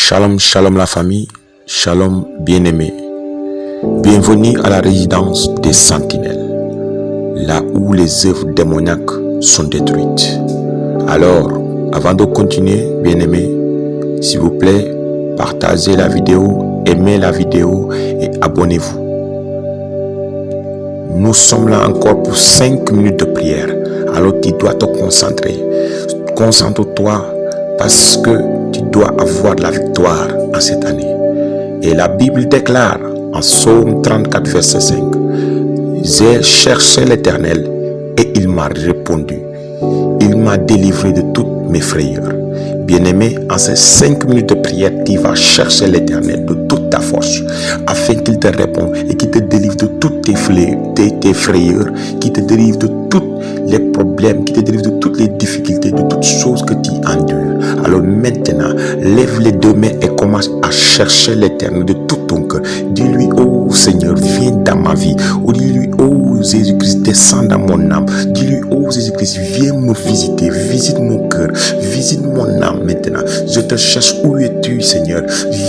Shalom, shalom la famille, shalom bien-aimé. Bienvenue à la résidence des sentinelles, là où les œuvres démoniaques sont détruites. Alors, avant de continuer, bien-aimé, s'il vous plaît, partagez la vidéo, aimez la vidéo et abonnez-vous. Nous sommes là encore pour 5 minutes de prière. Alors tu dois te concentrer. Concentre-toi parce que tu dois avoir la victoire en cette année. Et la Bible déclare en Psaume 34, verset 5, « J'ai cherché l'Éternel et il m'a répondu. Il m'a délivré de toutes mes frayeurs. » Bien-aimé, en ces 5 minutes de prière, tu vas chercher l'Éternel de toute ta force, afin qu'il te réponde et qu'il te délivre de toutes tes frayeurs, qu'il te délivre de tous les problèmes, qu'il te délivre de toutes les difficultés, de toutes choses que tu endures. Alors maintenant, lève les deux mains et commence à chercher l'Éternel de tout ton cœur. Dis-lui, oh Seigneur, viens dans ma vie. Ou dis-lui, oh Jésus-Christ, descends dans mon âme. Dis-lui, oh Jésus-Christ, viens me visiter, visite mon cœur, visite mon âme maintenant. Je te cherche, où es-tu, Seigneur?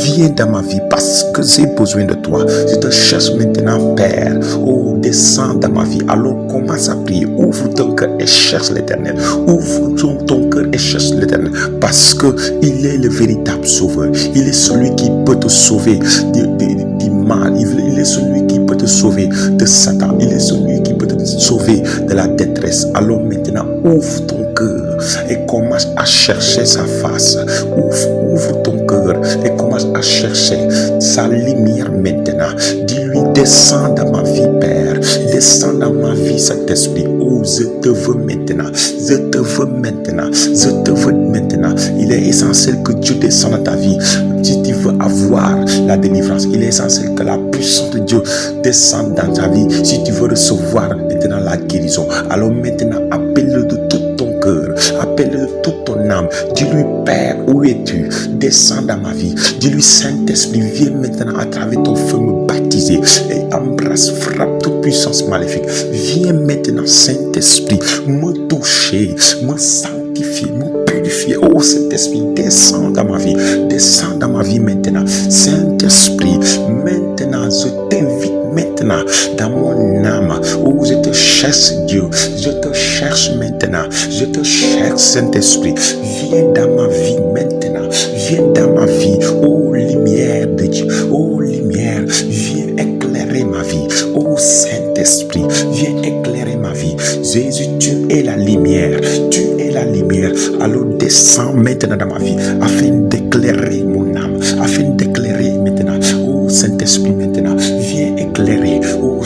Viens dans ma vie parce que j'ai besoin de toi. Je te cherche maintenant, Père. Oh, descends dans ma vie. Alors commence à prier. Ouvre ton cœur et cherche l'Éternel. Ouvre ton cœur et cherche l'Éternel. Parce que il est le véritable sauveur. Il est celui qui peut te sauver du mal. Il est celui qui peut te sauver de Satan. Il est celui qui peut te sauver de la détresse. Alors maintenant, ouvre ton cœur et commence à chercher sa face. Ouvre ton cœur et commence à chercher sa lumière maintenant. Dis-lui, descends dans ma vie, Père. Descends dans ma vie, Saint-Esprit. Oh, je te veux maintenant. Je te veux maintenant. Je te veux maintenant. Il est essentiel que Dieu descende dans ta vie. Si tu veux avoir la délivrance, il est essentiel que la puissance de Dieu descende dans ta vie. Si tu veux recevoir maintenant la guérison, alors maintenant appelle-le de tout ton cœur, appelle-le de toute ton âme. Dis-lui, Père, où es-tu? Descends dans ma vie. Dis-lui, Saint-Esprit, viens maintenant à travers ton feu me baptiser et embrasse, frappe toute puissance maléfique. Viens maintenant, Saint-Esprit, me toucher, me sanctifier, me purifier. Oh, Saint-Esprit, descends dans ma vie. Descends dans ma vie maintenant. Saint-Esprit, maintenant, je t'invite maintenant dans mon âme. Oh, je te cherche, Dieu. Je te cherche maintenant. Je te cherche, Saint-Esprit. Viens dans ma vie maintenant. Viens dans ma vie. Oh, lumière de Dieu. Oh, lumière. Viens éclairer ma vie. Oh, Saint-Esprit, viens éclairer ma vie. Jésus, tu es la lumière. Tu es la lumière. Alors descends maintenant dans ma vie afin d'éclairer mon âme. Afin d'éclairer maintenant. Oh, Saint-Esprit, maintenant, viens éclairer. Oh,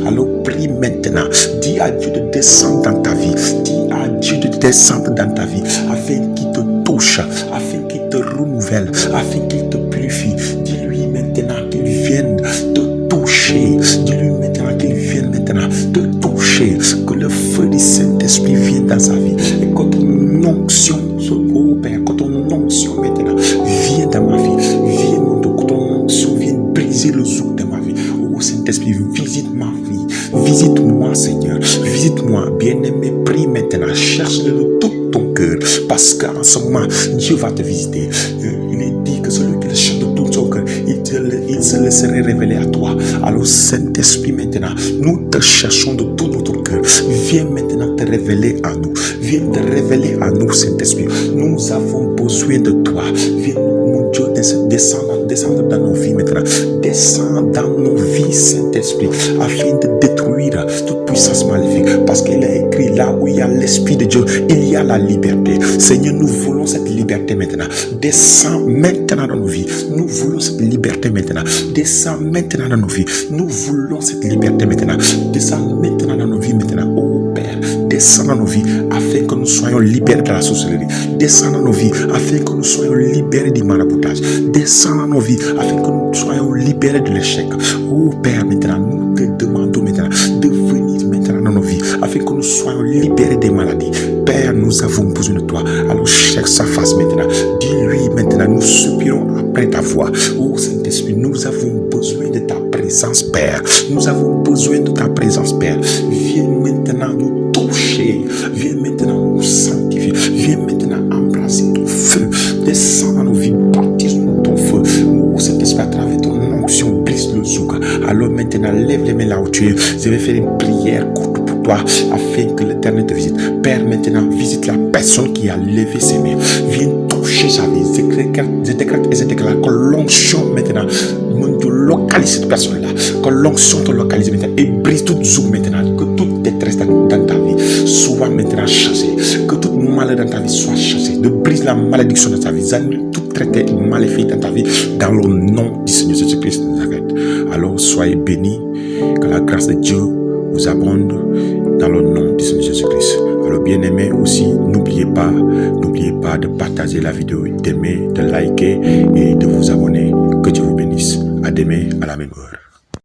alors prie maintenant. Dis à Dieu de descendre dans ta vie. Dis à Dieu de descendre dans ta vie afin qu'il te touche, afin qu'il te renouvelle, afin qu'il te purifie. Dis-lui maintenant qu'il vienne te toucher. Dis-lui maintenant qu'il vienne maintenant te toucher. Que le feu du Saint-Esprit vienne dans sa vie. Et que ton onction, oh Père, que ton onction maintenant vienne dans ma vie. Viens, que ton onction vienne briser le joug de ma vie. Oh Saint-Esprit, visite ma vie. Visite-moi, Seigneur. Visite-moi, bien-aimé. Prie maintenant. Cherche-le de tout ton cœur. Parce qu'en ce moment, Dieu va te visiter. Il est dit que celui qui le cherche de tout son cœur, il se laisserait révéler à toi. Alors, Saint-Esprit, maintenant, nous te cherchons de tout notre cœur. Viens maintenant te révéler à nous. Viens te révéler à nous, Saint-Esprit. Nous avons besoin de toi. Viens, mon Dieu, descendre dans nos vies maintenant. Descends dans nos vies, Saint-Esprit, afin de détruire toute puissance maléfique. Parce qu'il est écrit, là où il y a l'Esprit de Dieu, il y a la liberté. Seigneur, nous voulons cette liberté maintenant. Descends maintenant dans nos vies. Nous voulons cette liberté maintenant. Descends maintenant dans nos vies. Nous voulons cette liberté maintenant. Descends maintenant dans nos vies maintenant. Oh Père, descends dans nos vies afin que nous soyons libérés de la sorcellerie. Descends dans nos vies afin que nous soyons libérés du maraboutage. Descends dans nos vies afin que nous soyons libérés de l'échec. Oh Père, maintenant, nous te demandons maintenant de venir maintenant dans nos vies afin que nous soyons libérés des maladies. Père, nous avons besoin de toi. Alors cherche sa face maintenant. Dis-lui maintenant, nous soupirons après ta voix. Oh Saint-Esprit, nous avons besoin de ta présence, Père. Nous avons besoin de ta présence, Père. Viens maintenant nous toucher. Viens maintenant nous sanctifier. Viens maintenant embrasser ton descends dans nos vies, baptise-nous ton feu. Oh Saint-Esprit, à travers ton onction, brise le zouk. Alors maintenant, lève les mains là où tu es. Je vais faire une prière courte pour toi, afin que l'Éternel te visite. Père, maintenant, visite la personne qui a levé ses mains. Viens toucher sa vie. Je décrète et je déclare que l'onction maintenant, tu localises cette personne-là. Que l'onction te localise maintenant et brise toute zouk maintenant. Que toute détresse dans ta vie soit maintenant chassée. Que toute maladie dans ta vie soit chassée. De brise la malédiction dans ta vie. Annule tout traité maléfique dans ta vie. Dans le nom du Seigneur Jésus-Christ de Nazareth. Alors soyez bénis. Que la grâce de Dieu vous abonde dans le nom du Seigneur Jésus-Christ. Alors bien-aimés aussi, n'oubliez pas de partager la vidéo, d'aimer, de liker et de vous abonner. Que Dieu vous bénisse. À demain à la même heure.